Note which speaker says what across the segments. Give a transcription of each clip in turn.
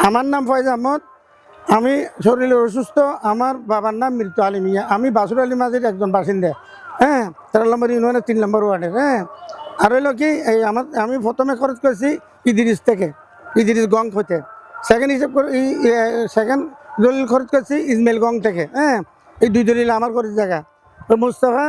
Speaker 1: আমার নাম ফয়েজ আহমদ। আমি শরীরে অসুস্থ। আমার বাবার নাম মৃত্যু আলী মিয়া। আমি বাসুর আলী মাঝির একজন বাসিন্দা, হ্যাঁ, 13 নম্বর ইউনিয়নের 3 নম্বর ওয়ার্ডের। হ্যাঁ, আর হইলো কি, এই আমি প্রথমে খরচ করছি ইদিরিস থেকে, ইদিরিস গং হতে। সেকেন্ড হিসেব করে সেকেন্ড দলিল খরচ করছি ইসমাইল গং থেকে। হ্যাঁ, এই 2 দলিল আমার খরচ জায়গা। মুস্তফা,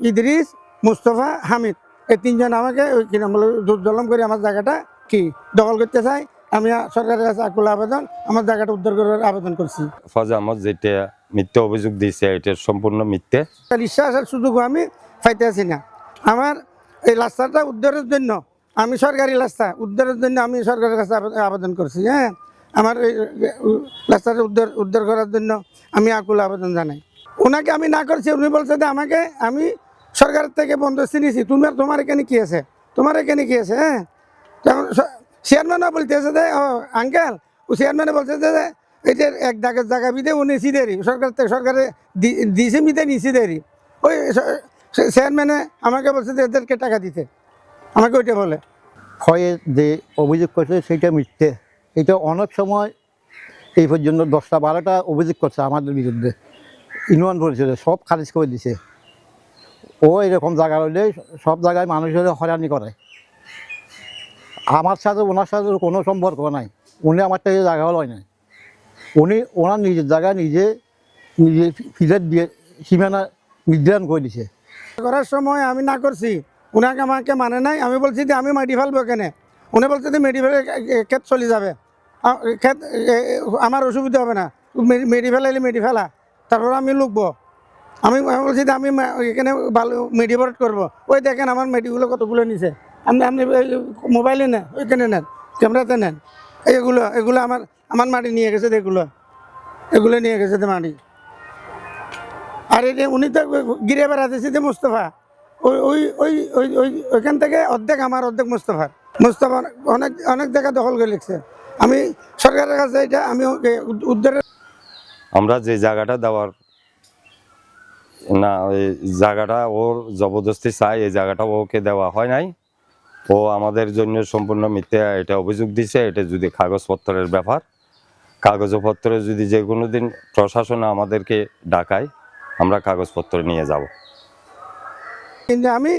Speaker 1: ইদরিস, মুস্তফা, হামিদ, এই 3 জন আমাকে ওই কি নাম বলে জলম করে আমার জায়গাটা কি দখল করতে চাই। আমি সরকারের কাছে আকুল আবেদন, আমার জায়গাটা উদ্ধার করার আবেদন করছি।
Speaker 2: ফয়েজ আহমদ যেটা মিথ্যে অভিযোগ দিয়েছে এটা সম্পূর্ণ মিথ্যে।
Speaker 1: বিশ্বাস আর সুযোগও আমি পাইতে আছি না। আমার এই রাস্তাটা উদ্ধারের জন্য, আমি সরকারি রাস্তা উদ্ধারের জন্য আমি সরকারের কাছে আবেদন করছি। হ্যাঁ, আমার এই রাস্তাটা উদ্ধার করার জন্য আমি আকুল আবেদন জানাই। ওনাকে আমি না করছি, উনি বলছে যে আমাকে আমি সরকারের থেকে বন্দোবস্তি নিয়েছি, তোমার এখানে কি আছে, তোমার এখানে কি আছে। হ্যাঁ, তখন চেয়ারম্যানও বলতেছে যে ও আঙ্কেল, ও চেয়ারম্যানে বলছে যে এই যে এক দাগের জায়গা বিদে ও নিছি দেরি সরকার থেকে, সরকারে দিয়েছে মিদে নিছি দেরি। ওই চেয়ারম্যানে আমাকে বলছে যে এদেরকে টাকা দিতে, আমাকে ওইটা বলে।
Speaker 3: ফয়েজ যে অভিযোগ করছে সেটা মিথ্যে। এটা অনেক সময় এই পর্যন্ত 10টা 12টা অভিযোগ করছে আমাদের বিরুদ্ধে, ইউনিয়ন পরিষদে সব খারিজ করে দিছে। ও এরকম জায়গা হইলে সব জায়গায় মানুষের হয়রানি করে। আমার সাথে ওনার সাথে কোনো সম্পর্ক নাই। উনি আমার থেকে জায়গা লয় নাই, উনি ওনার নিজের জায়গায় নিজে ফিরে দিয়ে সীমানা নির্ধারণ করে দিছে।
Speaker 1: করার সময় আমি না করছি, উনাকে আমাকে মানে নাই। আমি বলছি যে আমি মাটি ফেলবো কেনে, উনি বলছে যে মেডি ফেলে ক্ষেত চলে যাবে, ক্ষেত আমার অসুবিধা হবে না, মেডি ফেলাইলে মেডি ফেলা, তারপর আমি লুকবো। আমি বলছি যে আমি এখানে ভালো মেডি ভরাট করবো। ওই দেখেন আমার মেডিগুলো কতগুলো নিছে। আপনি মোবাইলে নেন, ওইখানে নেন, ক্যামেরাতে নেন। এগুলো আমার মাটি নিয়ে গেছে, এগুলো নিয়ে গেছে মাটি। আর এই যে উনি তো গিরে বেড়াতেছি যে মুস্তফা, ওইখান থেকে অর্ধেক আমার, অর্ধেক মুস্তফা অনেক অনেক জায়গা দখল করে লিখছে। আমি সরকারের কাছে এটা আমি উদ্ধারের,
Speaker 2: আমরা যে জায়গাটা দেওয়ার না, ওই জায়গাটা ওর জবরদস্তি চাই, এই জায়গাটা ওকে দেওয়া হয় নাই। ও আমাদের জন্য সম্পূর্ণ মিথ্যে এটা অভিযোগ দিছে। এটা যদি কাগজপত্রের ব্যাপার, কাগজপত্রে যদি যে কোনো দিন প্রশাসন আমাদেরকে ডাকায়, আমরা কাগজপত্র নিয়ে যাব।
Speaker 1: কিন্তু আমি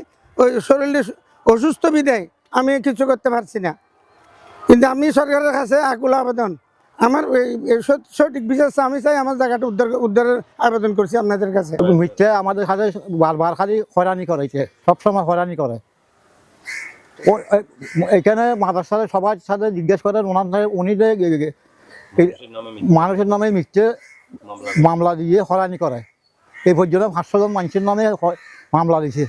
Speaker 1: ওই শরীরে অসুস্থ বিদায় আমি কিছু করতে পারছি না। কিন্তু আমি সরকারের কাছে আকুল আবেদন, আমার সঠিক বিচার আমি চাই, আমার জায়গাটা উদ্ধারের আবেদন করছি আপনাদের কাছে।
Speaker 3: মিথ্যে আমাদের সাথে বারবার খালি হয়রানি করাইছে, সবসময় হয়রানি করে। ও এখানে মাদ্রাসার সবার সাথে জিজ্ঞেস করেন, ওনার উনি যে মানুষের নামে মিথ্যে মামলা দিয়ে হয়রানি করে। এই পর্যন্ত 500 জন মানুষের নামে মামলা দিয়েছে।